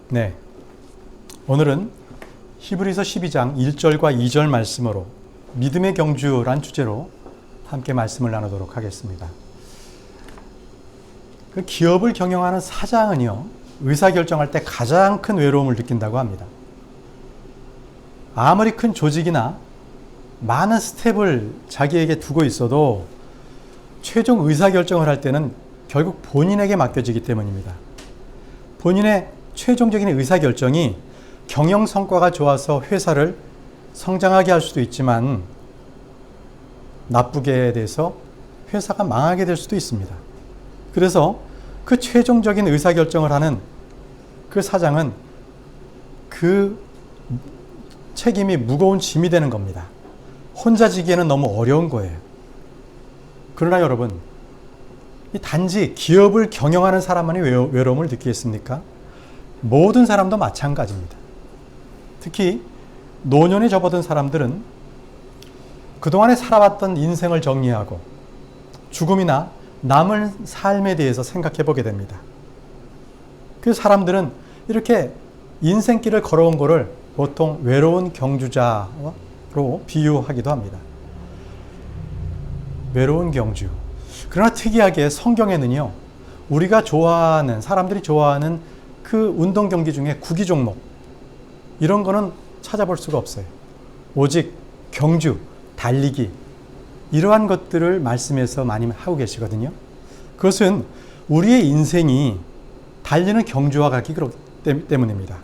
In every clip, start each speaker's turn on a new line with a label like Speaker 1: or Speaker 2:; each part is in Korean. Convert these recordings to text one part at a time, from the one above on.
Speaker 1: 네, 오늘은 히브리서 12장 1절과 2절 말씀으로 믿음의 경주란 주제로 함께 말씀을 나누도록 하겠습니다. 그 기업을 경영하는 사장은요, 의사결정할 때 가장 큰 외로움을 느낀다고 합니다. 아무리 큰 조직이나 많은 스텝을 자기에게 두고 있어도 최종 의사결정을 할 때는 결국 본인에게 맡겨지기 때문입니다. 본인의 최종적인 의사결정이 경영 성과가 좋아서 회사를 성장하게 할 수도 있지만 나쁘게 돼서 회사가 망하게 될 수도 있습니다. 그래서 그 최종적인 의사결정을 하는 그 사장은 그 책임이 무거운 짐이 되는 겁니다. 혼자 지기에는 너무 어려운 거예요. 그러나 여러분, 단지 기업을 경영하는 사람만이 외로움을 느끼겠습니까? 모든 사람도 마찬가지입니다. 특히 노년에 접어든 사람들은 그동안에 살아왔던 인생을 정리하고 죽음이나 남을 삶에 대해서 생각해 보게 됩니다. 그 사람들은 이렇게 인생길을 걸어온 것을 보통 외로운 경주자로 비유하기도 합니다. 외로운 경주. 그러나 특이하게 성경에는요, 우리가 좋아하는, 사람들이 좋아하는 그 운동 경기 중에 구기 종목, 이런 거는 찾아볼 수가 없어요. 오직 경주, 달리기, 이러한 것들을 말씀에서 많이 하고 계시거든요. 그것은 우리의 인생이 달리는 경주와 같기 때문입니다.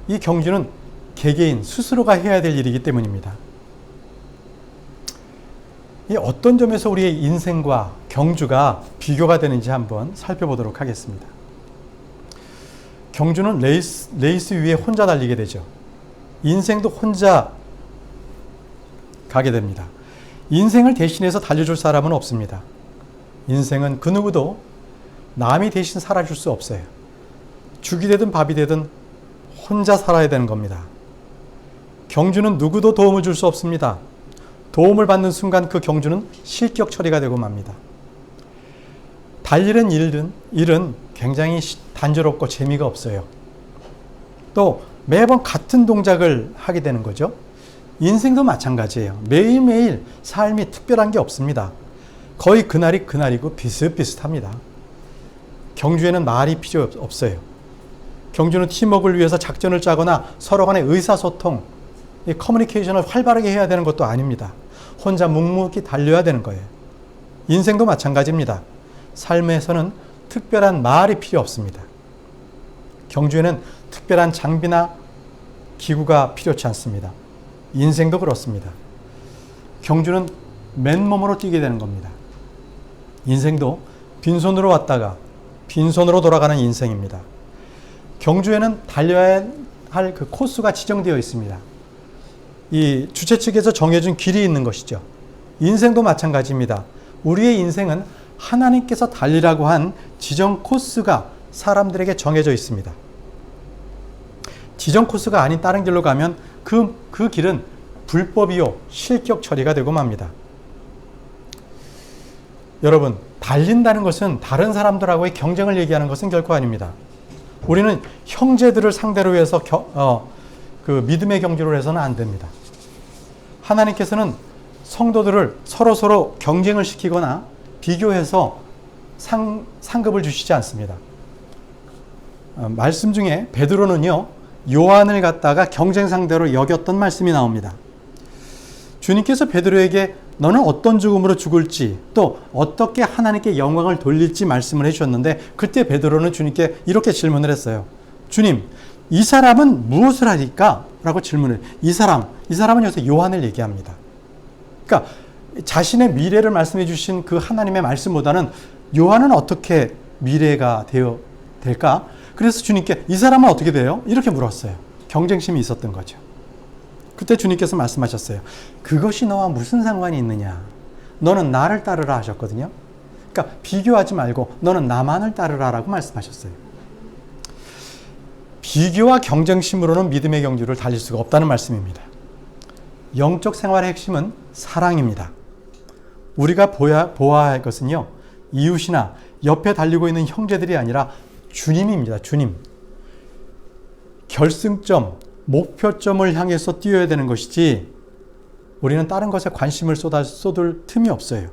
Speaker 1: 이 경주는 개개인 스스로가 해야 될 일이기 때문입니다. 이 어떤 점에서 우리의 인생과 경주가 비교가 되는지 한번 살펴보도록 하겠습니다. 경주는 레이스 위에 혼자 달리게 되죠. 인생도 혼자 가게 됩니다. 인생을 대신해서 달려줄 사람은 없습니다. 인생은 그 누구도 남이 대신 살아줄 수 없어요. 죽이 되든 밥이 되든 혼자 살아야 되는 겁니다. 경주는 누구도 도움을 줄 수 없습니다. 도움을 받는 순간 그 경주는 실격 처리가 되고 맙니다. 달리는 일은 굉장히 단조롭고 재미가 없어요. 또 매번 같은 동작을 하게 되는 거죠. 인생도 마찬가지예요. 매일매일 삶이 특별한 게 없습니다. 거의 그날이 그날이고 비슷비슷합니다. 경주에는 말이 필요 없어요. 경주는 팀워크를 위해서 작전을 짜거나 서로 간의 의사소통, 커뮤니케이션을 활발하게 해야 되는 것도 아닙니다. 혼자 묵묵히 달려야 되는 거예요. 인생도 마찬가지입니다. 삶에서는 특별한 말이 필요 없습니다. 경주에는 특별한 장비나 기구가 필요치 않습니다. 인생도 그렇습니다. 경주는 맨몸으로 뛰게 되는 겁니다. 인생도 빈손으로 왔다가 빈손으로 돌아가는 인생입니다. 경주에는 달려야 할 그 코스가 지정되어 있습니다. 이 주최 측에서 정해준 길이 있는 것이죠. 인생도 마찬가지입니다. 우리의 인생은 하나님께서 달리라고 한 지정 코스가 사람들에게 정해져 있습니다. 지정 코스가 아닌 다른 길로 가면 그 길은 불법이요, 실격 처리가 되고 맙니다. 여러분, 달린다는 것은 다른 사람들하고의 경쟁을 얘기하는 것은 결코 아닙니다. 우리는 형제들을 상대로 해서 그 믿음의 경주를 해서는 안 됩니다. 하나님께서는 성도들을 서로 경쟁을 시키거나 비교해서 상급을 주시지 않습니다. 말씀 중에 베드로는요, 요한을 갖다가 경쟁 상대로 여겼던 말씀이 나옵니다. 주님께서 베드로에게 너는 어떤 죽음으로 죽을지 또 어떻게 하나님께 영광을 돌릴지 말씀을 해주셨는데, 그때 베드로는 주님께 이렇게 질문을 했어요. 주님, 이 사람은 무엇을 하니까? 라고 질문을. 이 사람은 여기서 요한을 얘기합니다. 그러니까 자신의 미래를 말씀해 주신 그 하나님의 말씀보다는 요한은 어떻게 미래가 될까? 그래서 주님께 이 사람은 어떻게 돼요? 이렇게 물었어요. 경쟁심이 있었던 거죠. 그때 주님께서 말씀하셨어요. 그것이 너와 무슨 상관이 있느냐? 너는 나를 따르라 하셨거든요. 그러니까 비교하지 말고 너는 나만을 따르라 라고 말씀하셨어요. 비교와 경쟁심으로는 믿음의 경주를 달릴 수가 없다는 말씀입니다. 영적 생활의 핵심은 사랑입니다. 우리가 보아야 할 것은요, 이웃이나 옆에 달리고 있는 형제들이 아니라 주님입니다. 주님. 결승점, 목표점을 향해서 뛰어야 되는 것이지 우리는 다른 것에 관심을 쏟을 틈이 없어요.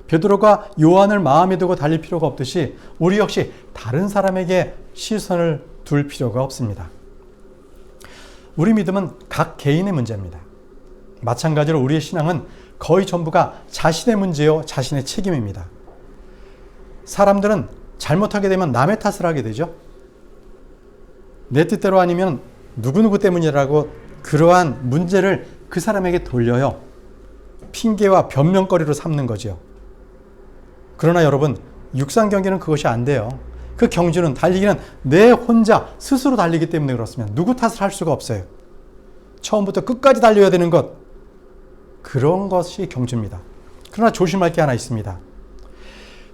Speaker 1: 베드로가 요한을 마음에 두고 달릴 필요가 없듯이 우리 역시 다른 사람에게 시선을 둘 필요가 없습니다. 우리 믿음은 각 개인의 문제입니다. 마찬가지로 우리의 신앙은 거의 전부가 자신의 문제요, 자신의 책임입니다. 사람들은 잘못하게 되면 남의 탓을 하게 되죠. 내 뜻대로 아니면 누구누구 때문이라고 그러한 문제를 그 사람에게 돌려요. 핑계와 변명거리로 삼는 거죠. 그러나 여러분, 육상 경기는 그것이 안 돼요. 그 경주는, 달리기는 내 혼자 스스로 달리기 때문에 그렇습니다. 누구 탓을 할 수가 없어요. 처음부터 끝까지 달려야 되는 것, 그런 것이 경주입니다. 그러나 조심할 게 하나 있습니다.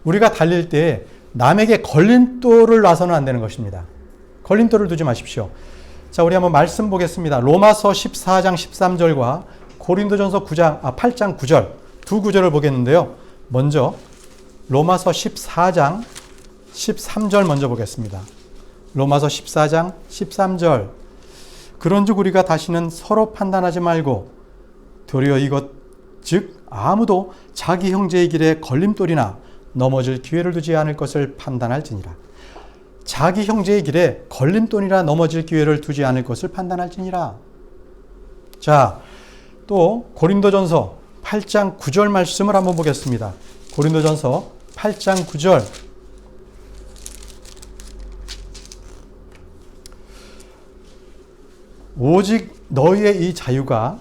Speaker 1: 우리가 달릴 때 남에게 걸림돌을 놔서는 안 되는 것입니다. 걸림돌을 두지 마십시오. 자, 우리 한번 말씀 보겠습니다. 로마서 14장 13절과 고린도전서 8장 9절 두 구절을 보겠는데요. 먼저 로마서 14장 13절 먼저 보겠습니다. 로마서 14장 13절. 그런즉 우리가 다시는 서로 판단하지 말고 도리어 이것 즉 아무도 자기 형제의 길에 걸림돌이나 넘어질 기회를 두지 않을 것을 판단할지니라. 자기 형제의 길에 걸림돌이나 넘어질 기회를 두지 않을 것을 판단할지니라. 자, 또 고린도전서 8장 9절 말씀을 한번 보겠습니다. 고린도전서 8장 9절. 오직 너희의 이 자유가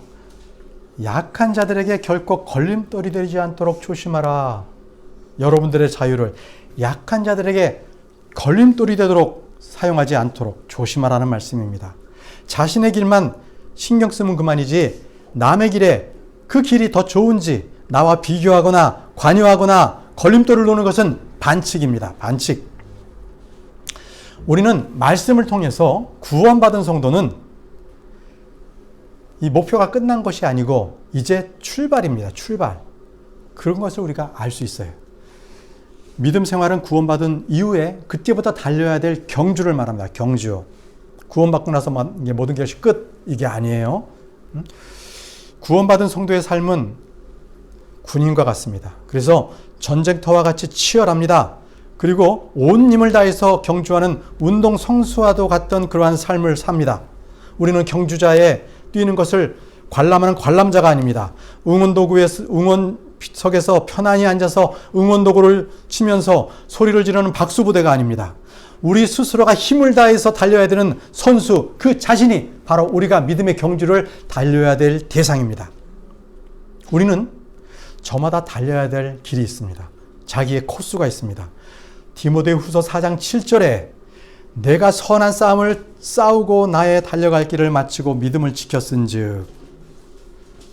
Speaker 1: 약한 자들에게 결코 걸림돌이 되지 않도록 조심하라. 여러분들의 자유를 약한 자들에게 걸림돌이 되도록 사용하지 않도록 조심하라는 말씀입니다. 자신의 길만 신경 쓰면 그만이지 남의 길에 그 길이 더 좋은지 나와 비교하거나 관여하거나 걸림돌을 놓는 것은 반칙입니다. 반칙. 우리는 말씀을 통해서 구원받은 성도는 이 목표가 끝난 것이 아니고 이제 출발입니다. 출발. 그런 것을 우리가 알 수 있어요. 믿음 생활은 구원받은 이후에 그때부터 달려야 될 경주를 말합니다. 경주. 구원받고 나서 모든 것이 끝. 이게 아니에요. 구원받은 성도의 삶은 군인과 같습니다. 그래서 전쟁터와 같이 치열합니다. 그리고 온 힘을 다해서 경주하는 운동 선수와도 같던 그러한 삶을 삽니다. 우리는 경주자의 뛰는 것을 관람하는 관람자가 아닙니다. 응원석에서 편안히 앉아서 응원도구를 치면서 소리를 지르는 박수부대가 아닙니다. 우리 스스로가 힘을 다해서 달려야 되는 선수, 그 자신이 바로 우리가 믿음의 경주를 달려야 될 대상입니다. 우리는 저마다 달려야 될 길이 있습니다. 자기의 코스가 있습니다. 디모데후서 4장 7절에 내가 선한 싸움을 싸우고 나의 달려갈 길을 마치고 믿음을 지켰은즉.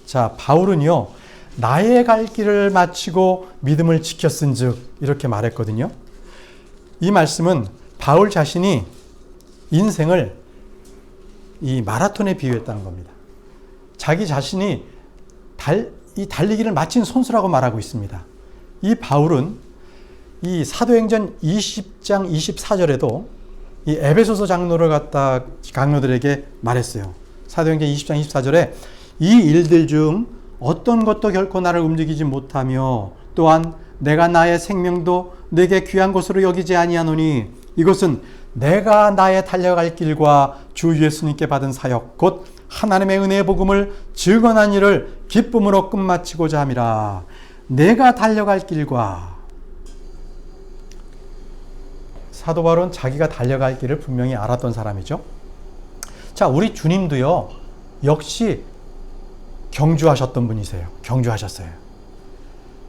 Speaker 1: 자, 바울은요, 나의 갈 길을 마치고 믿음을 지켰은즉 이렇게 말했거든요. 이 말씀은 바울 자신이 인생을 이 마라톤에 비유했다는 겁니다. 자기 자신이 이 달리기를 마친 선수라고 말하고 있습니다. 이 바울은 이 사도행전 20장 24절에도 이 에베소서 장로를 갖다 강로들에게 말했어요. 사도행전 20장 24절에 이 일들 중 어떤 것도 결코 나를 움직이지 못하며 또한 내가 나의 생명도 내게 귀한 것으로 여기지 아니하노니 이것은 내가 나의 달려갈 길과 주 예수님께 받은 사역 곧 하나님의 은혜의 복음을 증언한 일을 기쁨으로 끝마치고자 함이라. 내가 달려갈 길과. 사도 바울은 자기가 달려갈 길을 분명히 알았던 사람이죠. 자, 우리 주님도요, 역시 경주하셨던 분이세요. 경주하셨어요.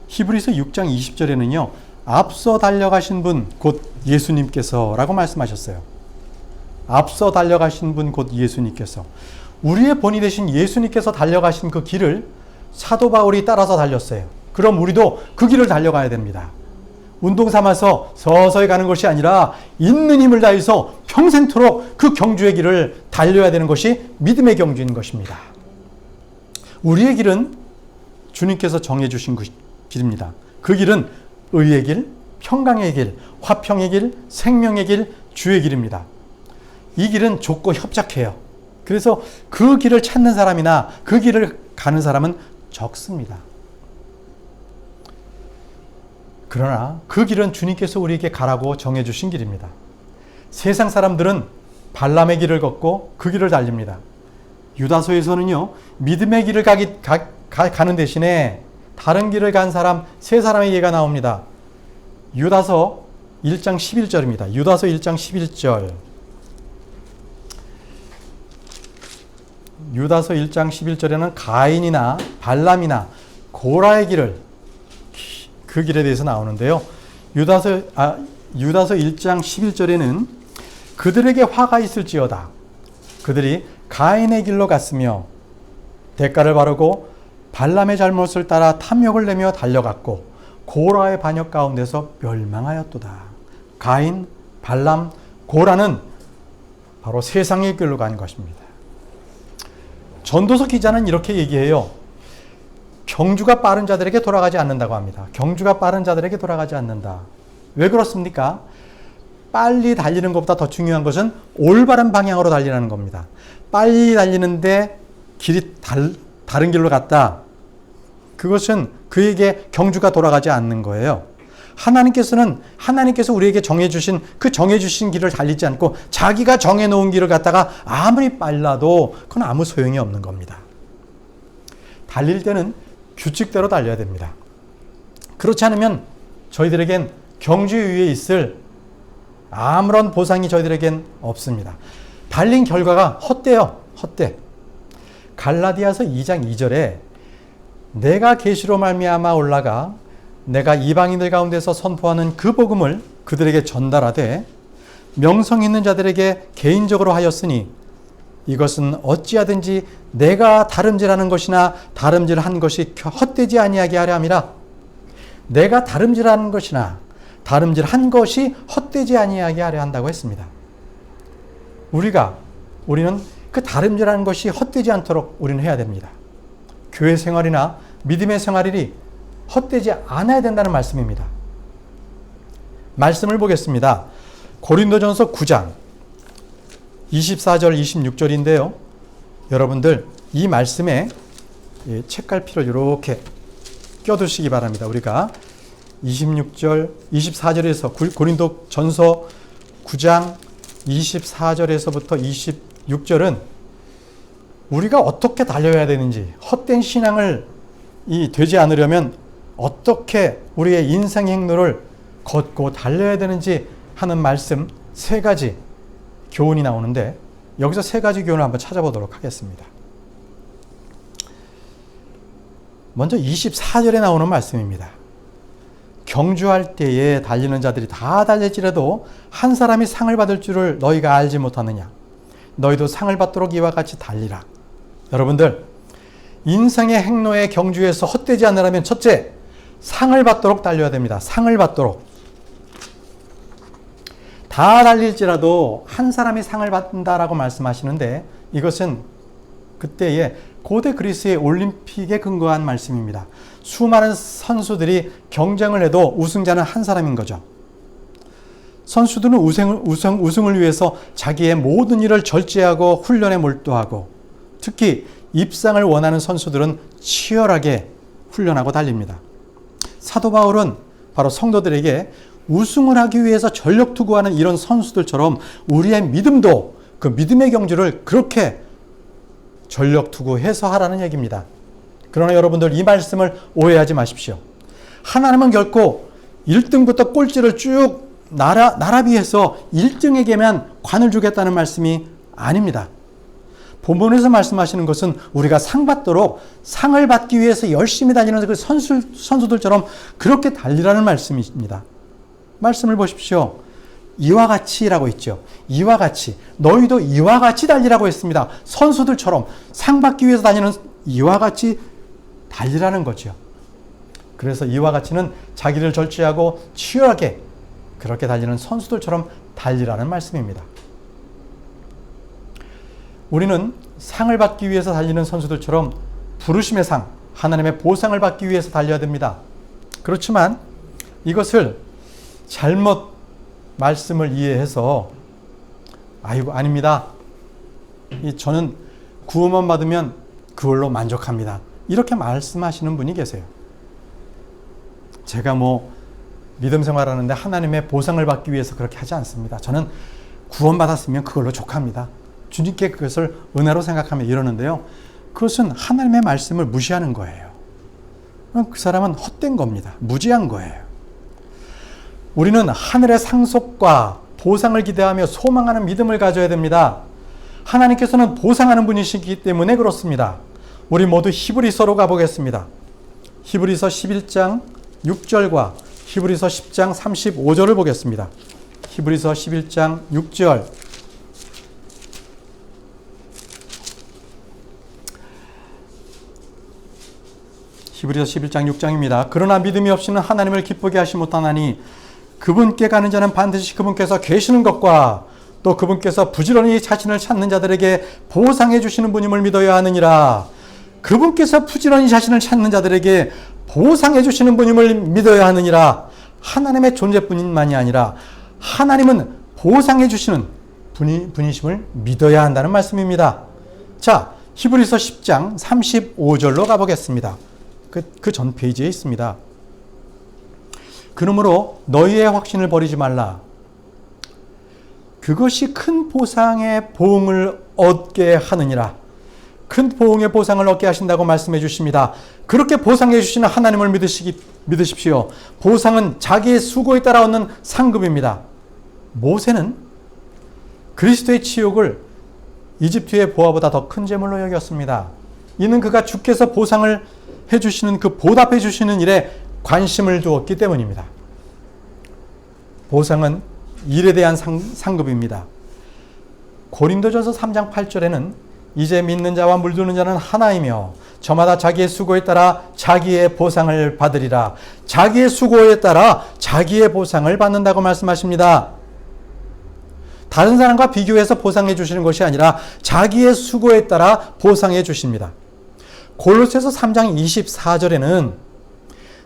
Speaker 1: 히브리서 6장 20절에는요, 앞서 달려가신 분 곧 예수님께서라고 말씀하셨어요. 앞서 달려가신 분 곧 예수님께서. 우리의 본이 되신 예수님께서 달려가신 그 길을 사도 바울이 따라서 달렸어요. 그럼 우리도 그 길을 달려가야 됩니다. 운동 삼아서 서서히 가는 것이 아니라 있는 힘을 다해서 평생토록 그 경주의 길을 달려야 되는 것이 믿음의 경주인 것입니다. 우리의 길은 주님께서 정해주신 길입니다. 그 길은 의의 길, 평강의 길, 화평의 길, 생명의 길, 주의 길입니다. 이 길은 좁고 협착해요. 그래서 그 길을 찾는 사람이나 그 길을 가는 사람은 적습니다. 그러나 그 길은 주님께서 우리에게 가라고 정해주신 길입니다. 세상 사람들은 발람의 길을 걷고 그 길을 달립니다. 유다서에서는요, 믿음의 길을 가는 대신에 다른 길을 간 사람, 세 사람의 예가 나옵니다. 유다서 1장 11절입니다. 유다서 1장 11절. 유다서 1장 11절에는 가인이나 발람이나 고라의 길을, 그 길에 대해서 나오는데요. 유다서 1장 11절에는 그들에게 화가 있을지어다. 그들이 가인의 길로 갔으며 대가를 바르고 발람의 잘못을 따라 탐욕을 내며 달려갔고 고라의 반역 가운데서 멸망하였도다. 가인, 발람, 고라는 바로 세상의 길로 간 것입니다. 전도서 기자는 이렇게 얘기해요. 경주가 빠른 자들에게 돌아가지 않는다고 합니다. 경주가 빠른 자들에게 돌아가지 않는다. 왜 그렇습니까? 빨리 달리는 것보다 더 중요한 것은 올바른 방향으로 달리라는 겁니다. 빨리 달리는데 길이 다른 길로 갔다. 그것은 그에게 경주가 돌아가지 않는 거예요. 하나님께서 우리에게 정해주신 그 정해주신 길을 달리지 않고 자기가 정해놓은 길을 갖다가 아무리 빨라도 그건 아무 소용이 없는 겁니다. 달릴 때는 규칙대로 달려야 됩니다. 그렇지 않으면 저희들에겐 경주 위에 있을 아무런 보상이 저희들에겐 없습니다. 달린 결과가 헛되요. 헛돼. 갈라디아서 2장 2절에 내가 계시로 말미암아 올라가 내가 이방인들 가운데서 선포하는 그 복음을 그들에게 전달하되 명성 있는 자들에게 개인적으로 하였으니 이것은 어찌하든지 내가 다름질하는 것이나 다름질한 것이 헛되지 아니하게 하려 함이라. 내가 다름질하는 것이나 다름질한 것이 헛되지 아니하게 하려 한다고 했습니다. 우리는 그 다름질하는 것이 헛되지 않도록 우리는 해야 됩니다. 교회 생활이나 믿음의 생활이 헛되지 않아야 된다는 말씀입니다. 말씀을 보겠습니다. 고린도전서 9장 24절 26절인데요. 여러분들 이 말씀에 책갈피를 이렇게 껴두시기 바랍니다. 우리가 26절 24절에서 고린도전서 9장 24절에서부터 26절은 우리가 어떻게 달려야 되는지, 헛된 신앙을 되지 않으려면 어떻게 우리의 인생 행로를 걷고 달려야 되는지 하는 말씀 세 가지 교훈이 나오는데 여기서 세 가지 교훈을 한번 찾아보도록 하겠습니다. 먼저 24절에 나오는 말씀입니다. 경주할 때에 달리는 자들이 다 달릴지라도 한 사람이 상을 받을 줄을 너희가 알지 못하느냐. 너희도 상을 받도록 이와 같이 달리라. 여러분들, 인생의 행로의 경주에서 헛되지 않으려면 첫째, 상을 받도록 달려야 됩니다. 상을 받도록. 다 달릴지라도 한 사람이 상을 받는다라고 말씀하시는데 이것은 그때의 고대 그리스의 올림픽에 근거한 말씀입니다. 수많은 선수들이 경쟁을 해도 우승자는 한 사람인 거죠. 선수들은 우승을 위해서 자기의 모든 일을 절제하고 훈련에 몰두하고 특히 입상을 원하는 선수들은 치열하게 훈련하고 달립니다. 사도 바울은 바로 성도들에게 우승을 하기 위해서 전력 투구하는 이런 선수들처럼 우리의 믿음도 그 믿음의 경주를 그렇게 전력 투구해서 하라는 얘기입니다. 그러나 여러분들 이 말씀을 오해하지 마십시오. 하나님은 결코 1등부터 꼴찌를 쭉 나라비해서 1등에게만 관을 주겠다는 말씀이 아닙니다. 본문에서 말씀하시는 것은 우리가 상 받도록 상을 받기 위해서 열심히 달리는 그 선수들처럼 그렇게 달리라는 말씀입니다. 말씀을 보십시오. 이와 같이라고 있죠. 이와 같이. 너희도 이와 같이 달리라고 했습니다. 선수들처럼 상 받기 위해서 다니는 이와 같이 달리라는 거죠. 그래서 이와 같이는 자기를 절제하고 치열하게 그렇게 달리는 선수들처럼 달리라는 말씀입니다. 우리는 상을 받기 위해서 달리는 선수들처럼 부르심의 상, 하나님의 보상을 받기 위해서 달려야 됩니다. 그렇지만 이것을 잘못 말씀을 이해해서 아이고, 아닙니다. 저는 구원만 받으면 그걸로 만족합니다. 이렇게 말씀하시는 분이 계세요. 제가 믿음 생활하는데 하나님의 보상을 받기 위해서 그렇게 하지 않습니다. 저는 구원받았으면 그걸로 족합니다. 주님께 그것을 은혜로 생각하며 이러는데요. 그것은 하나님의 말씀을 무시하는 거예요. 그 사람은 헛된 겁니다. 무지한 거예요. 우리는 하늘의 상속과 보상을 기대하며 소망하는 믿음을 가져야 됩니다. 하나님께서는 보상하는 분이시기 때문에 그렇습니다. 우리 모두 히브리서로 가보겠습니다. 히브리서 11장 6절과 히브리서 10장 35절을 보겠습니다. 히브리서 11장 6절. 히브리서 11장 6장입니다. 그러나 믿음이 없이는 하나님을 기쁘게 하시 못하나니 그분께 가는 자는 반드시 그분께서 계시는 것과 또 그분께서 부지런히 자신을 찾는 자들에게 보상해 주시는 분임을 믿어야 하느니라. 그분께서 부지런히 자신을 찾는 자들에게 보상해 주시는 분임을 믿어야 하느니라. 하나님의 존재뿐만이 아니라 하나님은 보상해 주시는 분이심을 믿어야 한다는 말씀입니다. 자, 히브리서 10장 35절로 가보겠습니다. 그 전 페이지에 있습니다. 그러므로 너희의 확신을 버리지 말라. 그것이 큰 보상의 보응을 얻게 하느니라. 큰 보응의 보상을 얻게 하신다고 말씀해 주십니다. 그렇게 보상해 주시는 하나님을 믿으십시오. 보상은 자기의 수고에 따라 얻는 상급입니다. 모세는 그리스도의 치욕을 이집트의 보화보다 더 큰 재물로 여겼습니다. 이는 그가 주께서 보상을 해주시는 그 보답해 주시는 일에 관심을 두었기 때문입니다. 보상은 일에 대한 상급입니다. 고린도전서 3장 8절에는 이제 믿는 자와 물드는 자는 하나이며 저마다 자기의 수고에 따라 자기의 보상을 받으리라. 자기의 수고에 따라 자기의 보상을 받는다고 말씀하십니다. 다른 사람과 비교해서 보상해 주시는 것이 아니라 자기의 수고에 따라 보상해 주십니다. 골로새서 3장 24절에는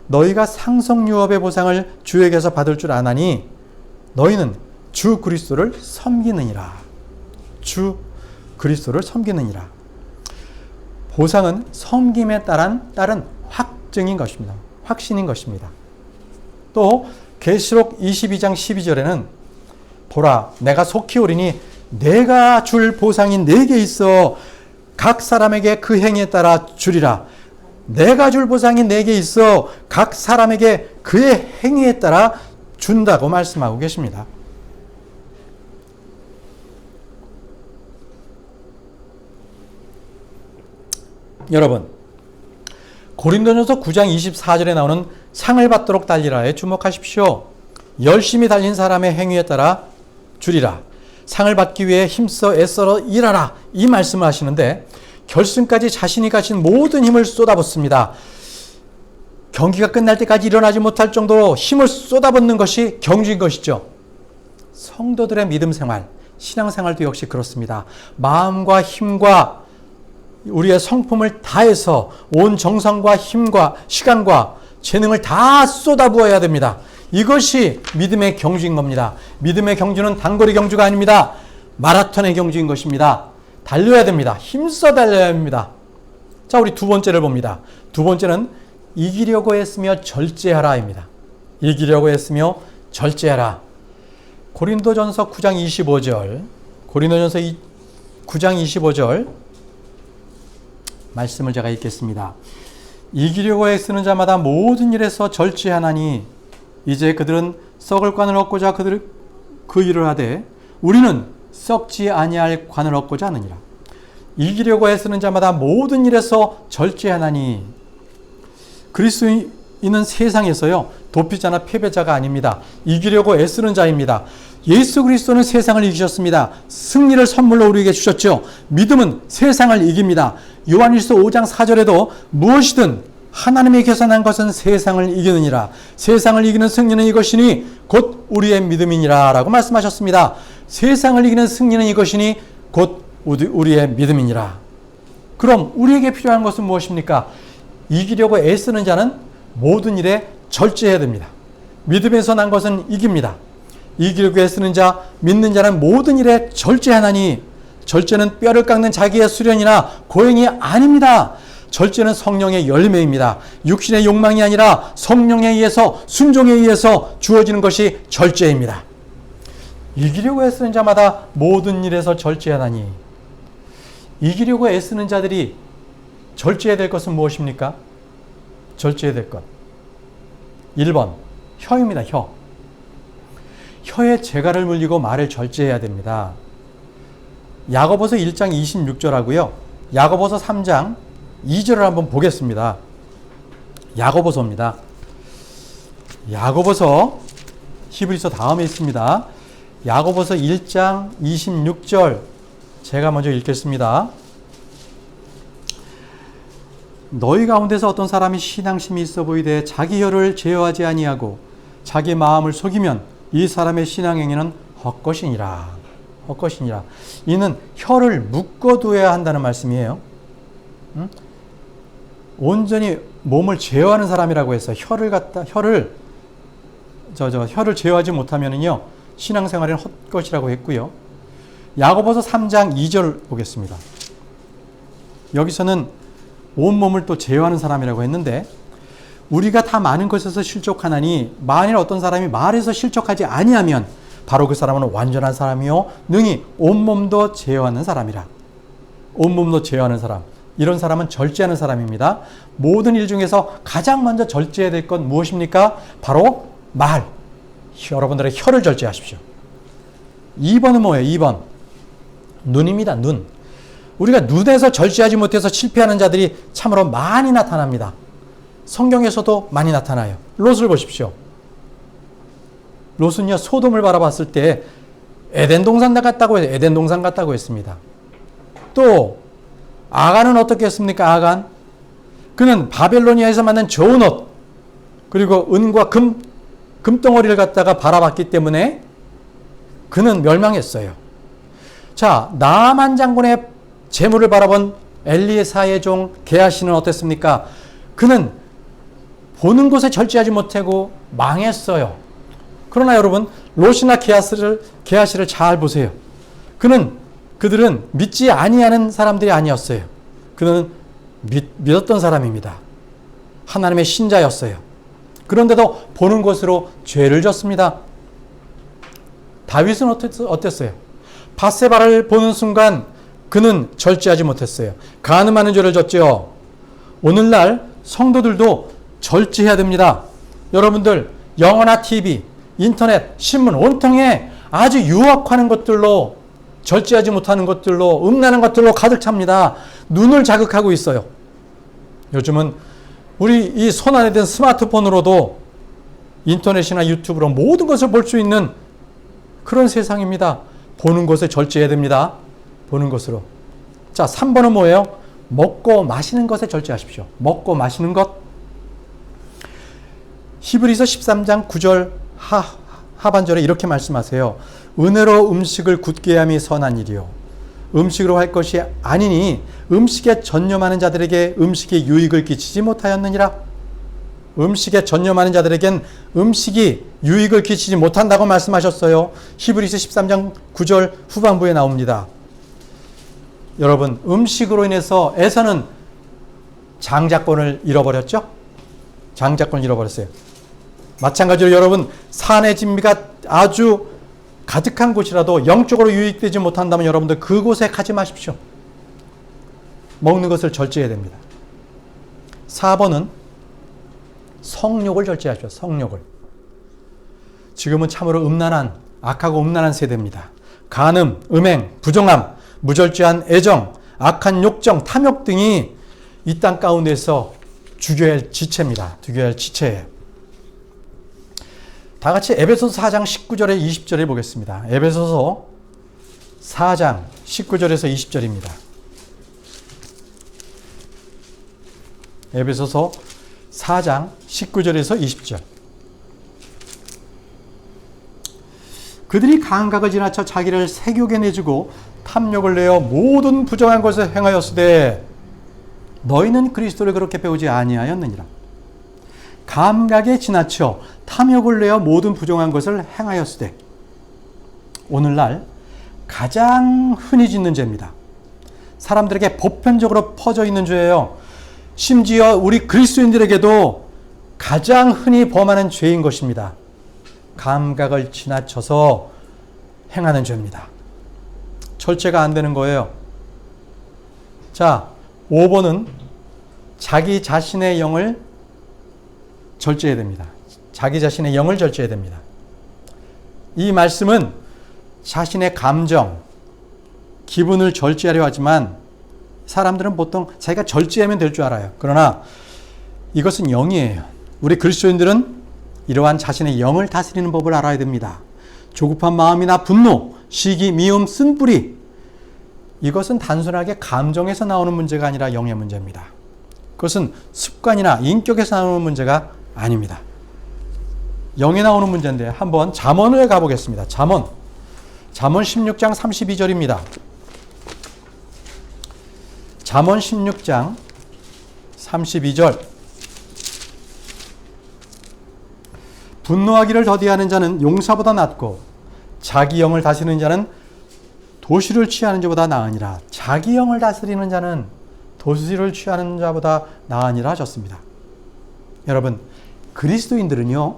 Speaker 1: 너희가 상속유업의 보상을 주에게서 받을 줄 아나니 너희는 주 그리스도를 섬기느니라. 주 그리스도를 섬기느니라. 보상은 섬김에 따른 확증인 것입니다. 확신인 것입니다. 또 계시록 22장 12절에는 보라 내가 속히 오리니 내가 줄 보상이 내게 있어 각 사람에게 그 행위에 따라 주리라. 내가 줄 보상이 내게 있어 각 사람에게 그의 행위에 따라 준다고 말씀하고 계십니다. 여러분, 고린도전서 9장 24절에 나오는 상을 받도록 달리라에 주목하십시오. 열심히 달린 사람의 행위에 따라 주리라. 상을 받기 위해 힘써 애써 일하라. 이 말씀을 하시는데 결승까지 자신이 가진 모든 힘을 쏟아붓습니다. 경기가 끝날 때까지 일어나지 못할 정도로 힘을 쏟아붓는 것이 경주인 것이죠. 성도들의 믿음 생활, 신앙 생활도 역시 그렇습니다. 마음과 힘과 우리의 성품을 다해서 온 정성과 힘과 시간과 재능을 다 쏟아부어야 됩니다. 이것이 믿음의 경주인 겁니다. 믿음의 경주는 단거리 경주가 아닙니다. 마라톤의 경주인 것입니다. 달려야 됩니다. 힘써 달려야 합니다. 자, 우리 두 번째를 봅니다. 두 번째는 이기려고 했으며 절제하라입니다. 이기려고 했으며 절제하라. 고린도전서 9장 25절, 고린도전서 9장 25절 말씀을 제가 읽겠습니다. 이기려고 애쓰는 자마다 모든 일에서 절제하나니 이제 그들은 썩을 관을 얻고자 그 일을 하되 우리는 썩지 아니할 관을 얻고자 하느니라. 이기려고 애쓰는 자마다 모든 일에서 절제하나니 그리스도인은 세상에서요 도피자나 패배자가 아닙니다. 이기려고 애쓰는 자입니다. 예수 그리스도는 세상을 이기셨습니다. 승리를 선물로 우리에게 주셨죠. 믿음은 세상을 이깁니다. 요한일서 5장 4절에도 무엇이든 하나님이 계산한 것은 세상을 이기느니라. 세상을 이기는 승리는 이것이니 곧 우리의 믿음이니라 라고 말씀하셨습니다. 세상을 이기는 승리는 이것이니 곧 우리의 믿음이니라. 그럼 우리에게 필요한 것은 무엇입니까? 이기려고 애쓰는 자는 모든 일에 절제해야 됩니다. 믿음에서 난 것은 이깁니다. 이기려고 애쓰는 자 믿는 자는 모든 일에 절제하나니 절제는 뼈를 깎는 자기의 수련이나 고행이 아닙니다. 절제는 성령의 열매입니다. 육신의 욕망이 아니라 성령에 의해서 순종에 의해서 주어지는 것이 절제입니다. 이기려고 애쓰는 자마다 모든 일에서 절제하나니 이기려고 애쓰는 자들이 절제해야 될 것은 무엇입니까? 절제해야 될 것. 1번 혀입니다. 혀. 혀에 재갈을 물리고 말을 절제해야 됩니다. 야고보서 1장 26절하고요. 야고보서 3장 2절을 한번 보겠습니다. 야고보서입니다. 야고보서 히브리서 다음에 있습니다. 야고보서 1장 26절 제가 먼저 읽겠습니다. 너희 가운데서 어떤 사람이 신앙심이 있어 보이되 자기 혀를 제어하지 아니하고 자기 마음을 속이면 이 사람의 신앙행위는 헛것이니라. 헛것이니라. 이는 혀를 묶어두어야 한다는 말씀이에요. 온전히 몸을 제어하는 사람이라고 해서 혀를 제어하지 못하면은요 신앙생활은 헛것이라고 했고요. 야고보서 3장 2절 보겠습니다. 여기서는 온몸을 또 제어하는 사람이라고 했는데 우리가 다 많은 것에서 실족하나니 만일 어떤 사람이 말에서 실족하지 아니하면 바로 그 사람은 완전한 사람이요 능히 온몸도 제어하는 사람이라. 온몸도 제어하는 사람. 이런 사람은 절제하는 사람입니다. 모든 일 중에서 가장 먼저 절제해야 될 건 무엇입니까? 바로 말. 여러분들의 혀를 절제하십시오. 2번은 뭐예요? 2번. 눈입니다. 눈. 우리가 눈에서 절제하지 못해서 실패하는 자들이 참으로 많이 나타납니다. 성경에서도 많이 나타나요. 롯을 보십시오. 롯은요 소돔을 바라봤을 때 에덴 동산 같다고 했습니다. 또 아간은 어떻게 했습니까? 아간 그는 바벨로니아에서 만든 좋은 옷 그리고 은과 금덩어리를 갖다가 바라봤기 때문에 그는 멸망했어요. 자, 나아만 장군의 재물을 바라본 엘리사의 종 게하시는 어땠습니까? 그는 보는 것에 절제하지 못하고 망했어요. 그러나 여러분 롯이나 게하시를 잘 보세요. 그들은 믿지 아니하는 사람들이 아니었어요. 그는 믿었던 사람입니다. 하나님의 신자였어요. 그런데도 보는 것으로 죄를 졌습니다. 다윗은 어땠어요? 밧세바를 보는 순간 그는 절제하지 못했어요. 간음하는 죄를 졌죠. 오늘날 성도들도 절제해야 됩니다. 여러분들 영화나 TV, 인터넷, 신문 온통에 아주 유혹하는 것들로 절제하지 못하는 것들로 음란한 것들로 가득 찹니다. 눈을 자극하고 있어요. 요즘은 우리 이 손안에 든 스마트폰으로도 인터넷이나 유튜브로 모든 것을 볼 수 있는 그런 세상입니다. 보는 것에 절제해야 됩니다. 보는 것으로. 자, 3번은 뭐예요? 먹고 마시는 것에 절제하십시오. 먹고 마시는 것. 히브리서 13장 9절 하반절에 이렇게 말씀하세요. 은혜로 음식을 굳게 함이 선한 일이요. 음식으로 할 것이 아니니 음식에 전념하는 자들에게 음식이 유익을 끼치지 못하였느니라. 음식에 전념하는 자들에겐 음식이 유익을 끼치지 못한다고 말씀하셨어요. 히브리서 13장 9절 후반부에 나옵니다. 여러분, 음식으로 인해서 에서는 장자권을 잃어버렸죠? 장자권을 잃어버렸어요. 마찬가지로 여러분, 산의 진미가 아주 가득한 곳이라도 영적으로 유익되지 못한다면 여러분들 그곳에 가지 마십시오. 먹는 것을 절제해야 됩니다. 4번은 성욕을 절제하십시오. 성욕을. 지금은 참으로 악하고 음란한 세대입니다. 간음, 음행, 부정함, 무절제한 애정, 악한 욕정, 탐욕 등이 이 땅 가운데서 죽여야 할 지체입니다. 죽여야 할 지체예요. 다 같이 에베소서 4장 19절에 20절에 보겠습니다. 에베소서 4장 19절에서 20절입니다. 에베소서 4장 19절에서 20절. 그들이 감각을 지나쳐 자기를 색욕에 내주고 탐욕을 내어 모든 부정한 것을 행하였으되 너희는 그리스도를 그렇게 배우지 아니하였느니라. 감각에 지나쳐 탐욕을 내어 모든 부정한 것을 행하였으되 오늘날 가장 흔히 짓는 죄입니다. 사람들에게 보편적으로 퍼져 있는 죄예요. 심지어 우리 그리스도인들에게도 가장 흔히 범하는 죄인 것입니다. 감각을 지나쳐서 행하는 죄입니다. 절제가 안 되는 거예요. 자, 5번은 자기 자신의 영을 절제해야 됩니다. 자기 자신의 영을 절제해야 됩니다. 이 말씀은 자신의 감정, 기분을 절제하려 하지만 사람들은 보통 자기가 절제하면 될 줄 알아요. 그러나 이것은 영이에요. 우리 그리스도인들은 이러한 자신의 영을 다스리는 법을 알아야 됩니다. 조급한 마음이나 분노, 시기, 미움, 쓴뿌리, 이것은 단순하게 감정에서 나오는 문제가 아니라 영의 문제입니다. 그것은 습관이나 인격에서 나오는 문제가 아닙니다. 영에 나오는 문제인데 한번 잠언을 가보겠습니다. 잠언 16장 32절입니다. 잠언 16장 32절. 분노하기를 더디하는 자는 용사보다 낫고 자기 영을 다스리는 자는 도시를 취하는 자보다 나으니라. 자기 영을 다스리는 자는 도시를 취하는 자보다 나으니라 하셨습니다. 여러분, 그리스도인들은요,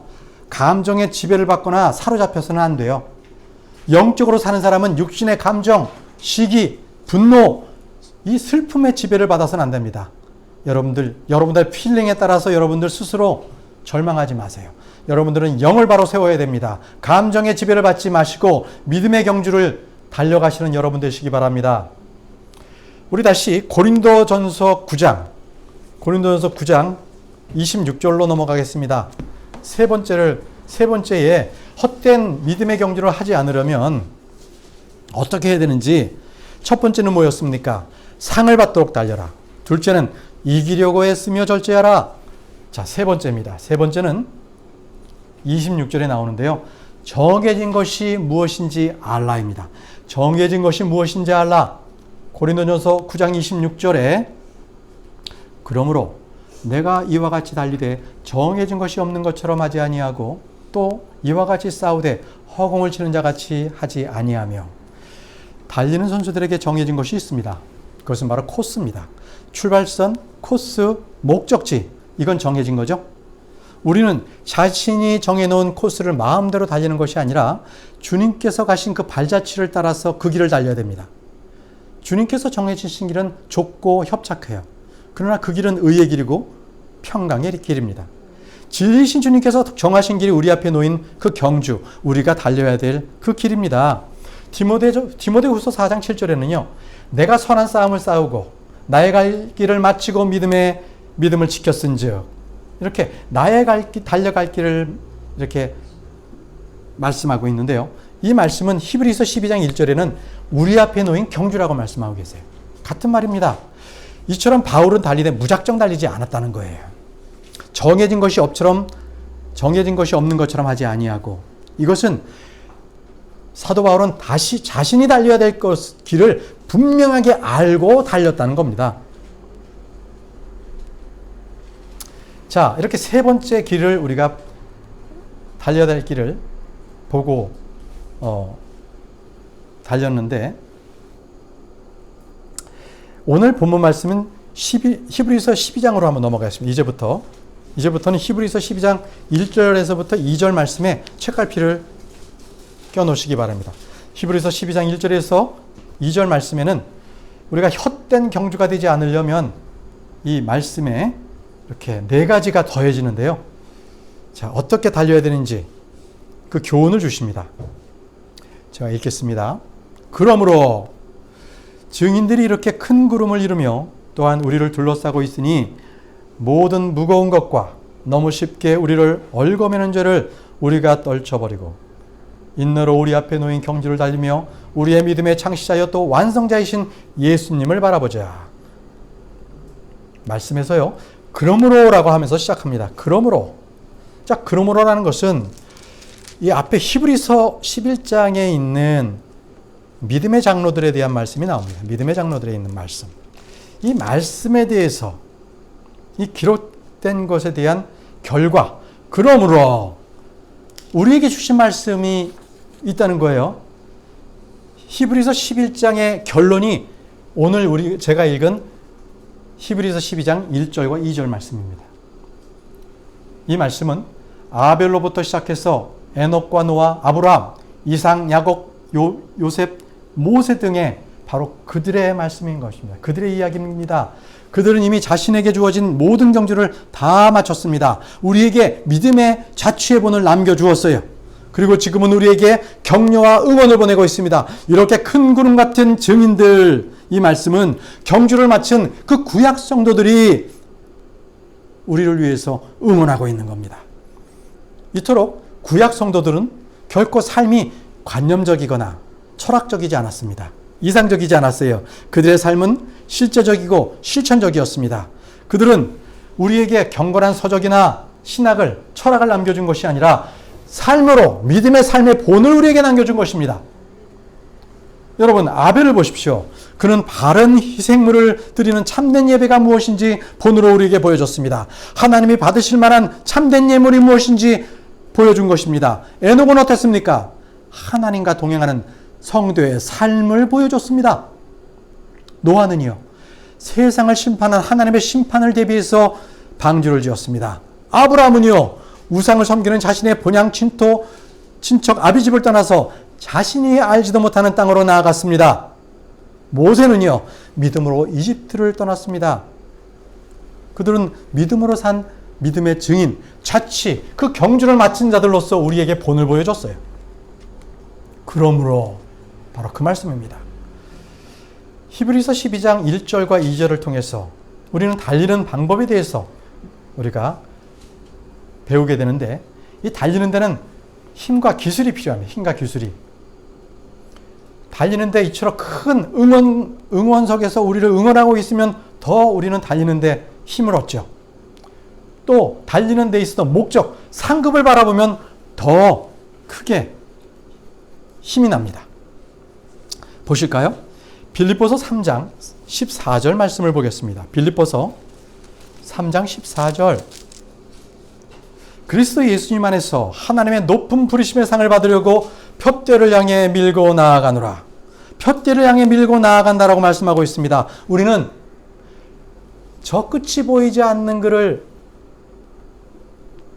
Speaker 1: 감정의 지배를 받거나 사로잡혀서는 안 돼요. 영적으로 사는 사람은 육신의 감정, 시기, 분노, 이 슬픔의 지배를 받아서는 안 됩니다. 여러분들 필링에 따라서 여러분들 스스로 절망하지 마세요. 여러분들은 영을 바로 세워야 됩니다. 감정의 지배를 받지 마시고 믿음의 경주를 달려가시는 여러분 되시기 바랍니다. 우리 다시 고린도전서 9장 26절로 넘어가겠습니다. 세 번째에 헛된 믿음의 경주를 하지 않으려면 어떻게 해야 되는지, 첫 번째는 뭐였습니까? 상을 받도록 달려라. 둘째는 이기려고 애쓰며 절제하라. 자, 세 번째입니다. 세 번째는 26절에 나오는데요. 정해진 것이 무엇인지 알라입니다. 정해진 것이 무엇인지 알라. 고린도전서 9장 26절에 그러므로 내가 이와 같이 달리되 정해진 것이 없는 것처럼 하지 아니하고 또 이와 같이 싸우되 허공을 치는 자같이 하지 아니하며. 달리는 선수들에게 정해진 것이 있습니다. 그것은 바로 코스입니다. 출발선, 코스, 목적지, 이건 정해진 거죠. 우리는 자신이 정해놓은 코스를 마음대로 달리는 것이 아니라 주님께서 가신 그 발자취를 따라서 그 길을 달려야 됩니다. 주님께서 정해주신 길은 좁고 협착해요. 그러나 그 길은 의의 길이고 평강의 길입니다. 진리신 주님께서 정하신 길이 우리 앞에 놓인 그 경주, 우리가 달려야 될 그 길입니다. 디모데후서 4장 7절에는요. 내가 선한 싸움을 싸우고 나의 갈 길을 마치고 믿음을 지켰은즉, 이렇게 나의 달려갈 길을 이렇게 말씀하고 있는데요. 이 말씀은 히브리서 12장 1절에는 우리 앞에 놓인 경주라고 말씀하고 계세요. 같은 말입니다. 이처럼 바울은 달리되 무작정 달리지 않았다는 거예요. 정해진 것이 없는 것처럼 하지 아니하고, 이것은 사도 바울은 다시 자신이 달려야 될 길을 분명하게 알고 달렸다는 겁니다. 자, 이렇게 세 번째 길을 우리가 달려야 될 길을 보고 달렸는데, 오늘 본문 말씀은 히브리서 12장으로 한번 넘어가겠습니다. 이제부터는 히브리서 12장 1절에서부터 2절 말씀에 책갈피를 껴놓으시기 바랍니다. 히브리서 12장 1절에서 2절 말씀에는 우리가 헛된 경주가 되지 않으려면 이 말씀에 이렇게 네 가지가 더해지는데요. 자, 어떻게 달려야 되는지 그 교훈을 주십니다. 제가 읽겠습니다. 그러므로 증인들이 이렇게 큰 구름을 이루며 또한 우리를 둘러싸고 있으니 모든 무거운 것과 너무 쉽게 우리를 얽어매는 죄를 우리가 떨쳐버리고 인내로 우리 앞에 놓인 경주를 달리며 우리의 믿음의 창시자여 또 완성자이신 예수님을 바라보자. 말씀에서요, 그러므로라고 하면서 시작합니다. 그러므로. 자, 그러므로라는 것은 이 앞에 히브리서 11장에 있는 믿음의 장로들에 대한 말씀이 나옵니다. 믿음의 장로들에 있는 말씀. 이 말씀에 대해서, 이 기록된 것에 대한 결과, 그러므로 우리에게 주신 말씀이 있다는 거예요. 히브리서 11장의 결론이 오늘 제가 읽은 히브리서 12장 1절과 2절 말씀입니다. 이 말씀은 아벨로부터 시작해서 에녹과 노아, 아브라함, 이삭, 야곱, 요셉, 모세 등의 바로 그들의 말씀인 것입니다. 그들의 이야기입니다. 그들은 이미 자신에게 주어진 모든 경주를 다 마쳤습니다. 우리에게 믿음의 자취의 본을 남겨주었어요. 그리고 지금은 우리에게 격려와 응원을 보내고 있습니다. 이렇게 큰 구름 같은 증인들, 이 말씀은 경주를 마친 그 구약 성도들이 우리를 위해서 응원하고 있는 겁니다. 이토록 구약 성도들은 결코 삶이 관념적이거나 철학적이지 않았습니다. 이상적이지 않았어요. 그들의 삶은 실제적이고 실천적이었습니다. 그들은 우리에게 경건한 서적이나 신학을, 철학을 남겨준 것이 아니라 삶으로, 믿음의 삶의 본을 우리에게 남겨준 것입니다. 여러분, 아벨을 보십시오. 그는 바른 희생물을 드리는 참된 예배가 무엇인지 본으로 우리에게 보여줬습니다. 하나님이 받으실 만한 참된 예물이 무엇인지 보여준 것입니다. 에녹은 어땠습니까? 하나님과 동행하는 성도의 삶을 보여줬습니다. 노아는요, 세상을 심판한 하나님의 심판을 대비해서 방주를 지었습니다. 아브라함은요, 우상을 섬기는 자신의 본향 친척 아비집을 떠나서 자신이 알지도 못하는 땅으로 나아갔습니다. 모세는요, 믿음으로 이집트를 떠났습니다. 그들은 믿음으로 산 믿음의 증인, 자치, 그 경주를 마친 자들로서 우리에게 본을 보여줬어요. 그러므로 바로 그 말씀입니다. 히브리서 12장 1절과 2절을 통해서 우리는 달리는 방법에 대해서 우리가 배우게 되는데, 이 달리는 데는 힘과 기술이 필요합니다. 힘과 기술이. 달리는데 이처럼 큰 응원석에서 우리를 응원하고 있으면 더 우리는 달리는데 힘을 얻죠. 또 달리는 데 있어서 목적, 상급을 바라보면 더 크게 힘이 납니다. 보실까요? 빌립보서 3장 14절 말씀을 보겠습니다. 빌립보서 3장 14절. 그리스도 예수님 안에서 하나님의 높은 부르심의 상을 받으려고 푯대를 향해 밀고 나아가노라. 푯대를 향해 밀고 나아간다라고 말씀하고 있습니다. 우리는 저 끝이 보이지 않는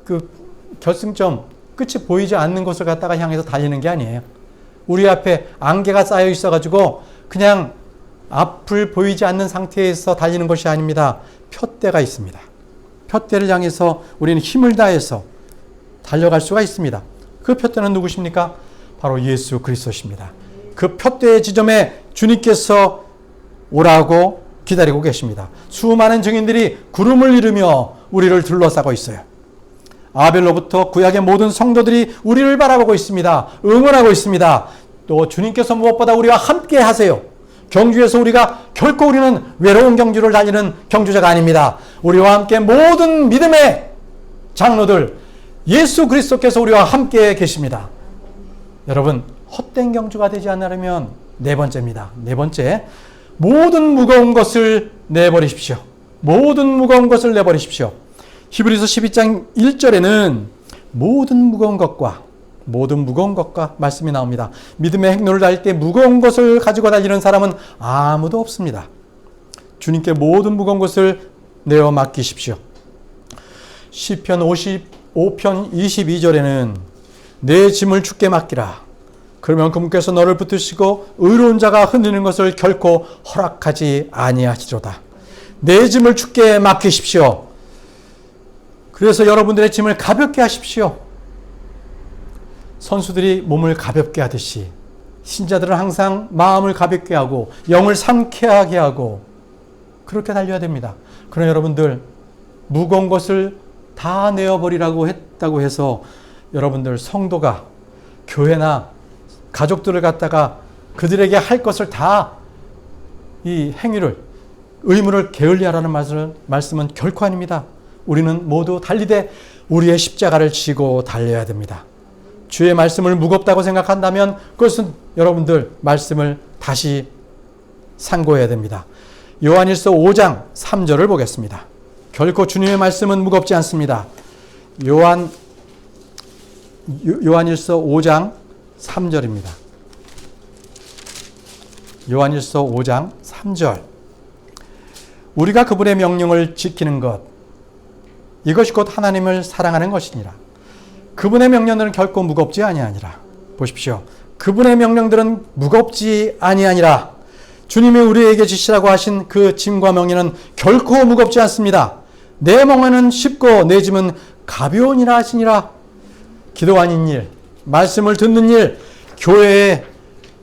Speaker 1: 그 결승점, 끝이 보이지 않는 곳을 갖다가 향해서 달리는 게 아니에요. 우리 앞에 안개가 쌓여 있어가지고 그냥 앞을 보이지 않는 상태에서 달리는 것이 아닙니다. 푯대가 있습니다. 푯대를 향해서 우리는 힘을 다해서 달려갈 수가 있습니다. 그 푯대는 누구십니까? 바로 예수 그리스도십니다. 그 푯대의 지점에 주님께서 오라고 기다리고 계십니다. 수많은 증인들이 구름을 이루며 우리를 둘러싸고 있어요. 아벨로부터 구약의 모든 성도들이 우리를 바라보고 있습니다. 응원하고 있습니다. 또 주님께서 무엇보다 우리와 함께 하세요. 경주에서 결코 우리는 외로운 경주를 달리는 경주자가 아닙니다. 우리와 함께 모든 믿음의 장로들, 예수 그리스도께서 우리와 함께 계십니다. 여러분, 헛된 경주가 되지 않으려면 네 번째입니다. 네 번째, 모든 무거운 것을 내버리십시오. 모든 무거운 것을 내버리십시오. 히브리서 12장 1절에는 모든 무거운 것과 말씀이 나옵니다. 믿음의 행로를 달릴 때 무거운 것을 가지고 달리는 사람은 아무도 없습니다. 주님께 모든 무거운 것을 내어 맡기십시오. 시편 55편 22절에는 내 짐을 주께 맡기라. 그러면 그분께서 너를 붙드시고 의로운 자가 흔드는 것을 결코 허락하지 아니하시리로다. 내 짐을 주께 맡기십시오. 그래서 여러분들의 짐을 가볍게 하십시오. 선수들이 몸을 가볍게 하듯이 신자들은 항상 마음을 가볍게 하고 영을 상쾌하게 하고 그렇게 달려야 됩니다. 그러나 여러분들, 무거운 것을 다 내어버리라고 했다고 해서 여러분들 성도가 교회나 가족들을 갖다가 그들에게 할 것을 다 이 행위를, 의무를 게을리하라는 말씀은 결코 아닙니다. 우리는 모두 달리되 우리의 십자가를 지고 달려야 됩니다. 주의 말씀을 무겁다고 생각한다면 그것은 여러분들 말씀을 다시 상고해야 됩니다. 요한일서 5장 3절을 보겠습니다. 결코 주님의 말씀은 무겁지 않습니다. 요한일서 5장 3절입니다. 요한일서 5장 3절. 우리가 그분의 명령을 지키는 것, 이것이 곧 하나님을 사랑하는 것이니라. 그분의 명령들은 결코 무겁지 아니하니라. 보십시오. 그분의 명령들은 무겁지 아니하니라. 주님이 우리에게 지시라고 하신 그 짐과 명령은 결코 무겁지 않습니다. 내 멍에는 쉽고 내 짐은 가벼우니라 하시니라. 기도하는 일, 말씀을 듣는 일, 교회의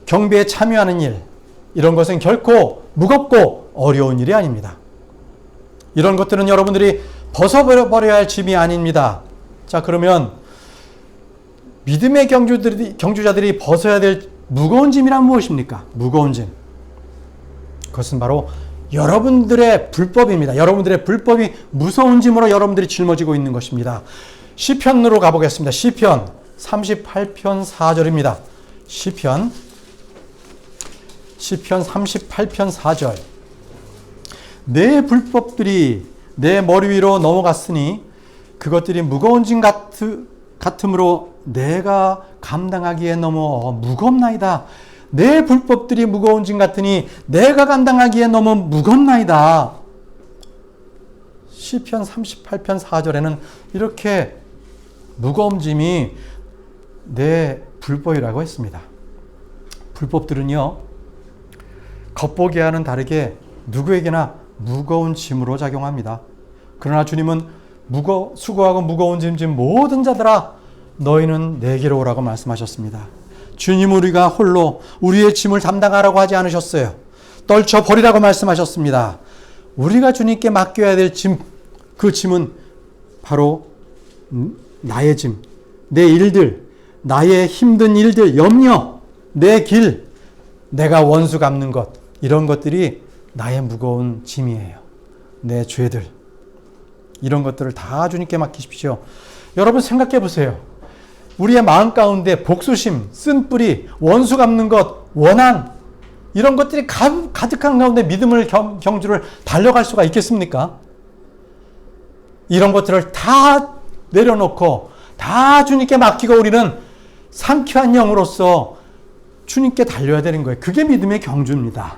Speaker 1: 경배에 참여하는 일, 이런 것은 결코 무겁고 어려운 일이 아닙니다. 이런 것들은 여러분들이 벗어버려야 할 짐이 아닙니다. 자, 그러면 믿음의 경주자들이 벗어야 될 무거운 짐이란 무엇입니까? 무거운 짐. 그것은 바로 여러분들의 불법입니다. 여러분들의 불법이 무서운 짐으로 여러분들이 짊어지고 있는 것입니다. 시편으로 가보겠습니다. 시편 38편 4절입니다. 시편 38편 4절. 내 불법들이 내 머리 위로 넘어갔으니 그것들이 무거운 짐 같으므로 내가 감당하기에 너무 무겁나이다. 내 불법들이 무거운 짐 같으니 내가 감당하기에 너무 무겁나이다. 시편 38편 4절에는 이렇게 무거운 짐이 내 불법이라고 했습니다. 불법들은요, 겉보기와는 다르게 누구에게나 무거운 짐으로 작용합니다. 그러나 주님은 수고하고 무거운 짐진 모든 자들아 너희는 내게로 오라고 말씀하셨습니다. 주님, 우리가 홀로 우리의 짐을 담당하라고 하지 않으셨어요. 떨쳐버리라고 말씀하셨습니다. 우리가 주님께 맡겨야 될 짐, 그 짐은 바로 나의 짐, 내 일들, 나의 힘든 일들, 염려, 내 길, 내가 원수 갚는 것, 이런 것들이 나의 무거운 짐이에요. 내 죄들, 이런 것들을 다 주님께 맡기십시오. 여러분 생각해 보세요. 우리의 마음 가운데 복수심, 쓴뿌리, 원수 갚는 것, 원한, 이런 것들이 가득한 가운데 믿음을 경주를 달려갈 수가 있겠습니까? 이런 것들을 다 내려놓고 다 주님께 맡기고 우리는 상쾌한 영으로서 주님께 달려야 되는 거예요. 그게 믿음의 경주입니다.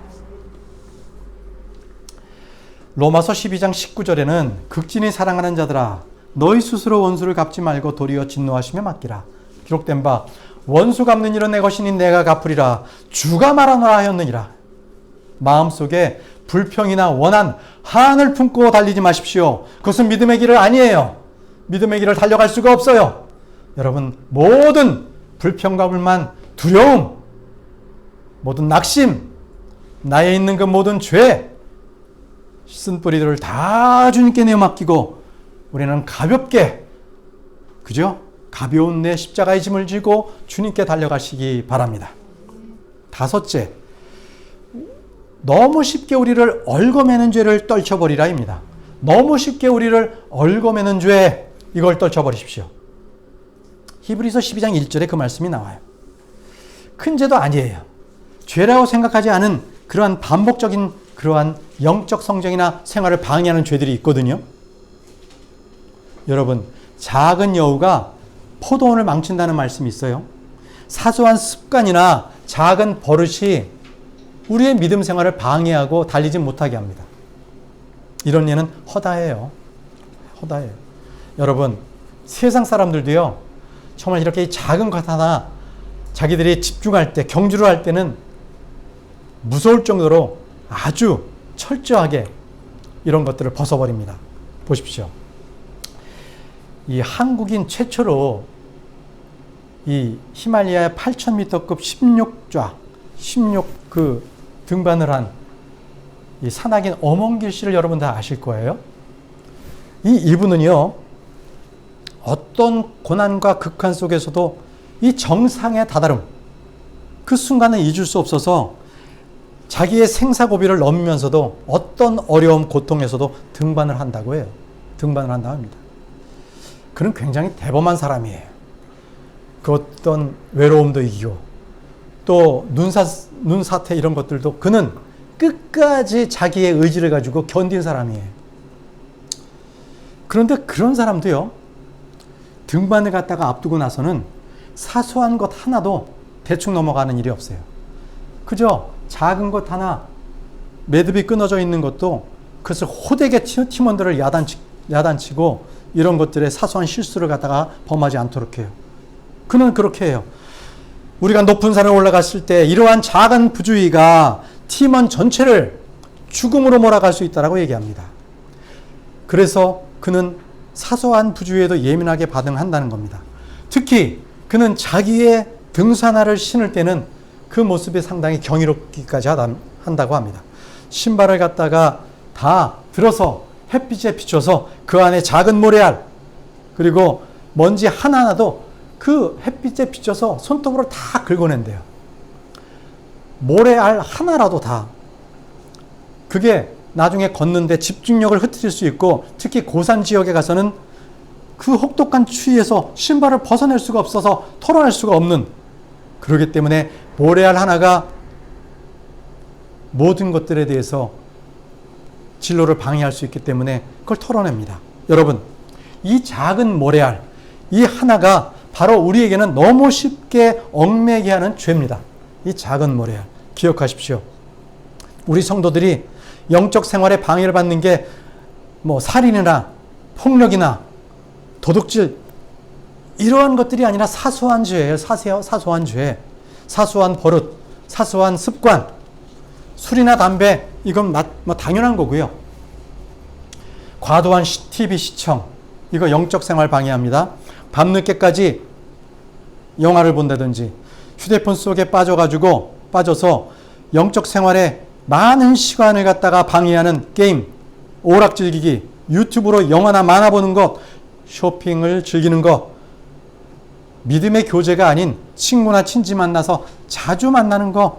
Speaker 1: 로마서 12장 19절에는 극진히 사랑하는 자들아 너희 스스로 원수를 갚지 말고 도리어 진노하시며 맡기라. 기록된 바 원수 갚는 일은 내 것이니 내가 갚으리라. 주가 말하노라 하였느니라. 마음속에 불평이나 원한, 한을 품고 달리지 마십시오. 그것은 믿음의 길을 아니에요. 믿음의 길을 달려갈 수가 없어요. 여러분, 모든 불평과 불만, 두려움, 모든 낙심, 나에 있는 그 모든 죄, 쓴뿌리들을 다 주님께 내어 맡기고 우리는 가볍게, 그죠? 가벼운 내 십자가의 짐을 지고 주님께 달려가시기 바랍니다. 다섯째, 너무 쉽게 우리를 얽어매는 죄를 떨쳐버리라입니다. 너무 쉽게 우리를 얽어매는 죄, 이걸 떨쳐버리십시오. 히브리서 12장 1절에 그 말씀이 나와요. 큰 죄도 아니에요. 죄라고 생각하지 않은 그러한 반복적인 그러한 영적 성장이나 생활을 방해하는 죄들이 있거든요. 여러분, 작은 여우가 포도원을 망친다는 말씀이 있어요. 사소한 습관이나 작은 버릇이 우리의 믿음 생활을 방해하고 달리지 못하게 합니다. 이런 예는 허다해요. 허다해요. 여러분, 세상 사람들도요, 정말 이렇게 작은 것 하나 자기들이 집중할 때, 경주를 할 때는 무서울 정도로 아주 철저하게 이런 것들을 벗어버립니다. 보십시오. 이 한국인 최초로 이 히말라야 8,000m급 16 그 등반을 한 이 산악인 엄원길 씨를 여러분 다 아실 거예요. 이분은요, 어떤 고난과 극한 속에서도 이 정상에 다다름, 그 순간을 잊을 수 없어서 자기의 생사고비를 넘으면서도 어떤 어려움, 고통에서도 등반을 한다고 해요. 등반을 한다고 합니다. 그는 굉장히 대범한 사람이에요. 그 어떤 외로움도 이기고 또 눈사태 이런 것들도 그는 끝까지 자기의 의지를 가지고 견딘 사람이에요. 그런데 그런 사람도요, 등반을 갖다가 앞두고 나서는 사소한 것 하나도 대충 넘어가는 일이 없어요. 그저 작은 것 하나 매듭이 끊어져 있는 것도 그것을 호되게 팀원들을 야단치고 이런 것들에 사소한 실수를 갖다가 범하지 않도록 해요. 그는 그렇게 해요. 우리가 높은 산에 올라갔을 때 이러한 작은 부주의가 팀원 전체를 죽음으로 몰아갈 수 있다고 얘기합니다. 그래서 그는 사소한 부주의에도 예민하게 반응한다는 겁니다. 특히 그는 자기의 등산화를 신을 때는 그 모습이 상당히 경이롭기까지 한다고 합니다. 신발을 갖다가 다 들어서 햇빛에 비춰서 그 안에 작은 모래알 그리고 먼지 하나하나도 그 햇빛에 비춰서 손톱으로 다 긁어낸대요. 모래알 하나라도 다. 그게 나중에 걷는데 집중력을 흐트릴 수 있고 특히 고산 지역에 가서는 그 혹독한 추위에서 신발을 벗어낼 수가 없어서 털어낼 수가 없는, 그렇기 때문에 모래알 하나가 모든 것들에 대해서 진로를 방해할 수 있기 때문에 그걸 털어냅니다. 여러분, 이 작은 모래알, 이 하나가 바로 우리에게는 너무 쉽게 얽매게 하는 죄입니다. 이 작은 모래알. 기억하십시오. 우리 성도들이 영적 생활에 방해를 받는 게 뭐 살인이나 폭력이나 도둑질 이러한 것들이 아니라 사소한 죄예요. 사소한 죄, 사소한 버릇, 사소한 습관, 술이나 담배 이건 뭐 당연한 거고요. 과도한 TV 시청 이거 영적 생활 방해합니다. 밤늦게까지 영화를 본다든지 휴대폰 속에 빠져서 영적 생활에 많은 시간을 갖다가 방해하는 게임, 오락질기기, 유튜브로 영화나 만화 보는 것, 쇼핑을 즐기는 것, 믿음의 교제가 아닌 친구나 친지 만나서 자주 만나는 것,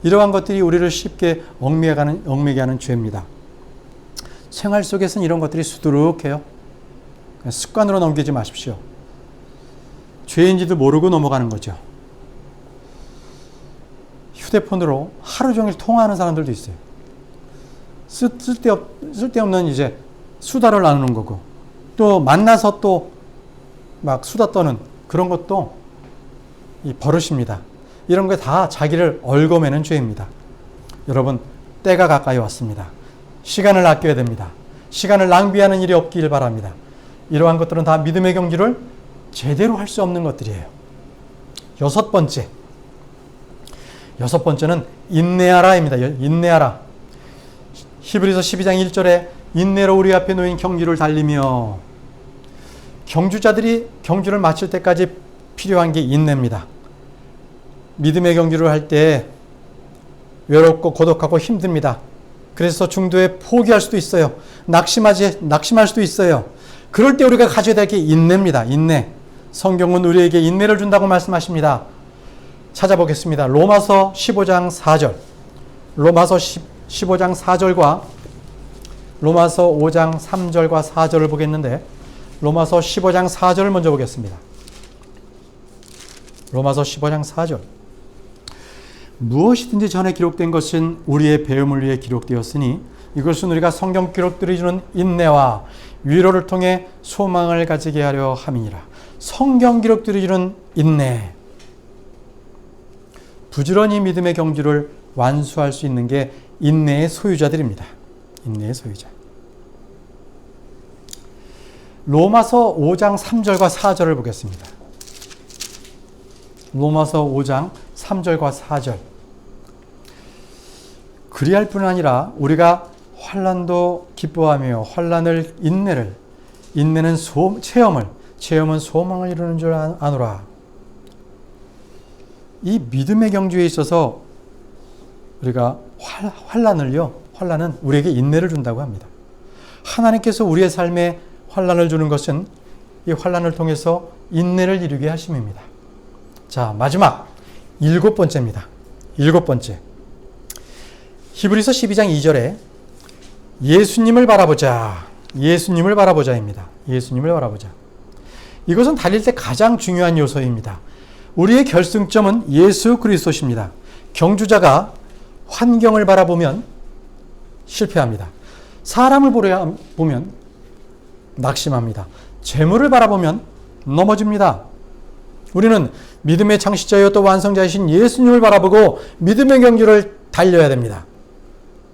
Speaker 1: 이러한 것들이 우리를 쉽게 얽매게 하는 죄입니다. 생활 속에서는 이런 것들이 수두룩해요. 습관으로 넘기지 마십시오. 죄인지도 모르고 넘어가는 거죠. 휴대폰으로 하루 종일 통화하는 사람들도 있어요. 쓸데없는 이제 수다를 나누는 거고, 또 만나서 또 막 수다 떠는 그런 것도 이 버릇입니다. 이런 게 다 자기를 얽어매는 죄입니다. 여러분, 때가 가까이 왔습니다. 시간을 아껴야 됩니다. 시간을 낭비하는 일이 없길 바랍니다. 이러한 것들은 다 믿음의 경주를 제대로 할 수 없는 것들이에요. 여섯 번째는 인내하라입니다. 인내하라. 히브리서 12장 1절에 인내로 우리 앞에 놓인 경주를 달리며, 경주자들이 경주를 마칠 때까지 필요한 게 인내입니다. 믿음의 경주를 할 때 외롭고 고독하고 힘듭니다. 그래서 중도에 포기할 수도 있어요. 낙심할 수도 있어요. 그럴 때 우리가 가져야 될 게 인내입니다. 인내. 성경은 우리에게 인내를 준다고 말씀하십니다. 찾아보겠습니다. 로마서 15장 4절. 로마서 15장 4절과 로마서 5장 3절과 4절을 보겠는데, 로마서 15장 4절을 먼저 보겠습니다. 로마서 15장 4절. 무엇이든지 전에 기록된 것은 우리의 배움을 위해 기록되었으니 이것은 우리가 성경 기록들이 주는 인내와 위로를 통해 소망을 가지게 하려 함이니라. 성경 기록들이 주는 인내. 부지런히 믿음의 경주를 완수할 수 있는 게 인내의 소유자들입니다. 인내의 소유자. 로마서 5장 3절과 4절을 보겠습니다. 로마서 5장 3절과 4절. 그리할 뿐 아니라 우리가 환난도 기뻐하며 인내는 체험은 소망을 이루는 줄 아노라. 이 믿음의 경주에 있어서 우리가 환난은 우리에게 인내를 준다고 합니다. 하나님께서 우리의 삶에 환난을 주는 것은 이 환난을 통해서 인내를 이루게 하심입니다. 자, 마지막 7번째입니다. 7번째. 히브리서 12장 2절에 예수님을 바라보자입니다. 예수님을 바라보자. 이것은 달릴 때 가장 중요한 요소입니다. 우리의 결승점은 예수 그리스도십니다. 경주자가 환경을 바라보면 실패합니다. 사람을 보면 낙심합니다. 재물을 바라보면 넘어집니다. 우리는 믿음의 창시자여 또 완성자이신 예수님을 바라보고 믿음의 경주를 달려야 됩니다.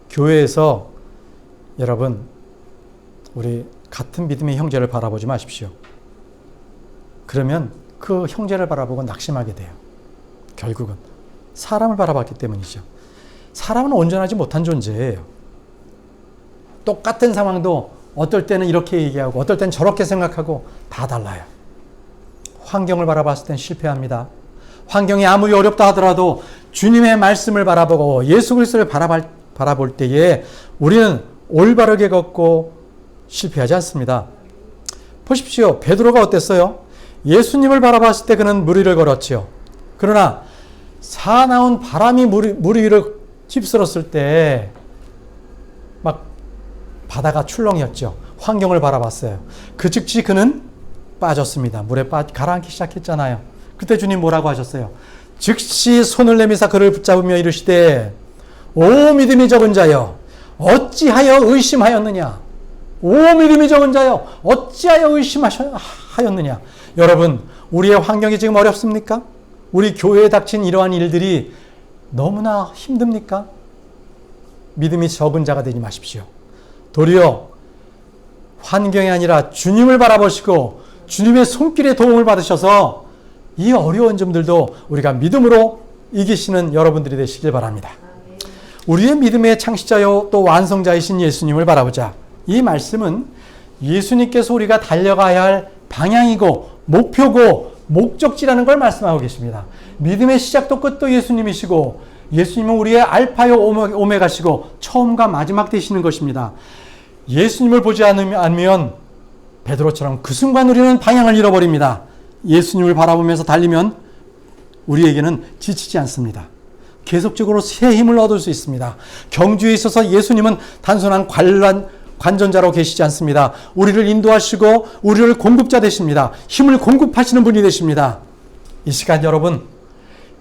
Speaker 1: 교회에서 여러분, 우리 같은 믿음의 형제를 바라보지 마십시오. 그러면 그 형제를 바라보고 낙심하게 돼요. 결국은 사람을 바라봤기 때문이죠. 사람은 온전하지 못한 존재예요. 똑같은 상황도 어떨 때는 이렇게 얘기하고 어떨 때는 저렇게 생각하고 다 달라요. 환경을 바라봤을 땐 실패합니다. 환경이 아무리 어렵다 하더라도 주님의 말씀을 바라보고 예수 그리스도를 바라볼 때에 우리는 올바르게 걷고 실패하지 않습니다. 보십시오. 베드로가 어땠어요? 예수님을 바라봤을 때 그는 물 위를 걸었지요. 그러나 사나운 바람이 물 위를 휩쓸었을 때 막 바다가 출렁였죠. 환경을 바라봤어요. 그 즉시 그는 빠졌습니다. 물에 가라앉기 시작했잖아요. 그때 주님 뭐라고 하셨어요? 즉시 손을 내미사 그를 붙잡으며 이르시되 오 믿음이 적은 자여 어찌하여 의심하였느냐. 오 믿음이 적은 자여 어찌하여 의심하였느냐. 여러분, 우리의 환경이 지금 어렵습니까? 우리 교회에 닥친 이러한 일들이 너무나 힘듭니까? 믿음이 적은 자가 되지 마십시오. 도리어 환경이 아니라 주님을 바라보시고 주님의 손길의 도움을 받으셔서 이 어려운 점들도 우리가 믿음으로 이기시는 여러분들이 되시길 바랍니다. 우리의 믿음의 창시자요 또 완성자이신 예수님을 바라보자. 이 말씀은 예수님께서 우리가 달려가야 할 방향이고 목표고 목적지라는 걸 말씀하고 계십니다. 믿음의 시작도 끝도 예수님이시고 예수님은 우리의 알파요 오메가시고 처음과 마지막 되시는 것입니다. 예수님을 보지 않으면 베드로처럼 그 순간 우리는 방향을 잃어버립니다. 예수님을 바라보면서 달리면 우리에게는 지치지 않습니다. 계속적으로 새 힘을 얻을 수 있습니다. 경주에 있어서 예수님은 단순한 관전자로 계시지 않습니다. 우리를 인도하시고 우리를 공급자 되십니다. 힘을 공급하시는 분이 되십니다. 이 시간 여러분,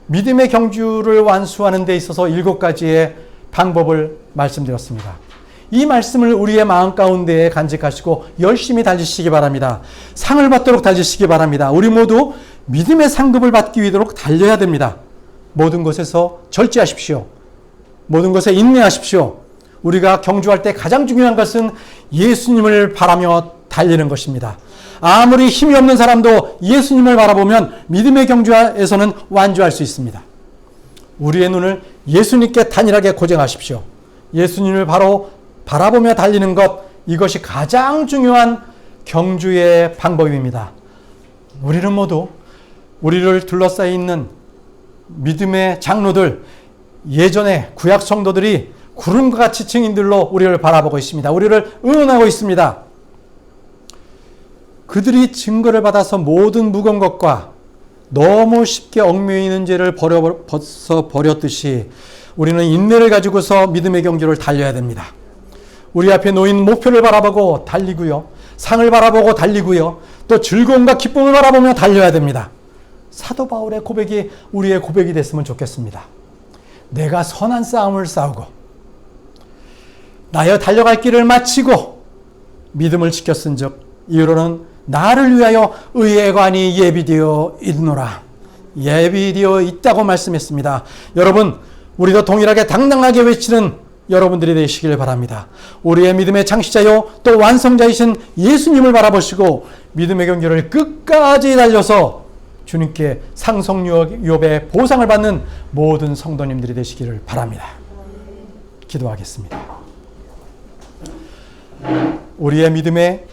Speaker 1: 믿음의 경주를 완수하는 데 있어서 7가지의 방법을 말씀드렸습니다. 이 말씀을 우리의 마음 가운데에 간직하시고 열심히 달리시기 바랍니다. 상을 받도록 달리시기 바랍니다. 우리 모두 믿음의 상급을 받기 위하도록 달려야 됩니다. 모든 것에서 절제하십시오. 모든 것에 인내하십시오. 우리가 경주할 때 가장 중요한 것은 예수님을 바라며 달리는 것입니다. 아무리 힘이 없는 사람도 예수님을 바라보면 믿음의 경주에서는 완주할 수 있습니다. 우리의 눈을 예수님께 단일하게 고정하십시오. 예수님을 바로 바라보며 달리는 것, 이것이 가장 중요한 경주의 방법입니다. 우리는 모두 우리를 둘러싸여 있는 믿음의 장로들, 예전에 구약 성도들이 구름과 같이 증인들로 우리를 바라보고 있습니다. 우리를 응원하고 있습니다. 그들이 증거를 받아서 모든 무거운 것과 너무 쉽게 얽매여 있는 죄를 버렸듯이 우리는 인내를 가지고서 믿음의 경주를 달려야 됩니다. 우리 앞에 놓인 목표를 바라보고 달리고요. 상을 바라보고 달리고요. 또 즐거움과 기쁨을 바라보며 달려야 됩니다. 사도 바울의 고백이 우리의 고백이 됐으면 좋겠습니다. 내가 선한 싸움을 싸우고 나여 달려갈 길을 마치고 믿음을 지켰은즉 이후로는 나를 위하여 의의 관이 예비되어 있노라. 예비되어 있다고 말씀했습니다. 여러분, 우리도 동일하게 당당하게 외치는 여러분들이 되시길 바랍니다. 우리의 믿음의 창시자요 또 완성자이신 예수님을 바라보시고 믿음의 경주를 끝까지 달려서 주님께 상속유업의 보상을 받는 모든 성도님들이 되시기를 바랍니다. 기도하겠습니다. 우리의 믿음의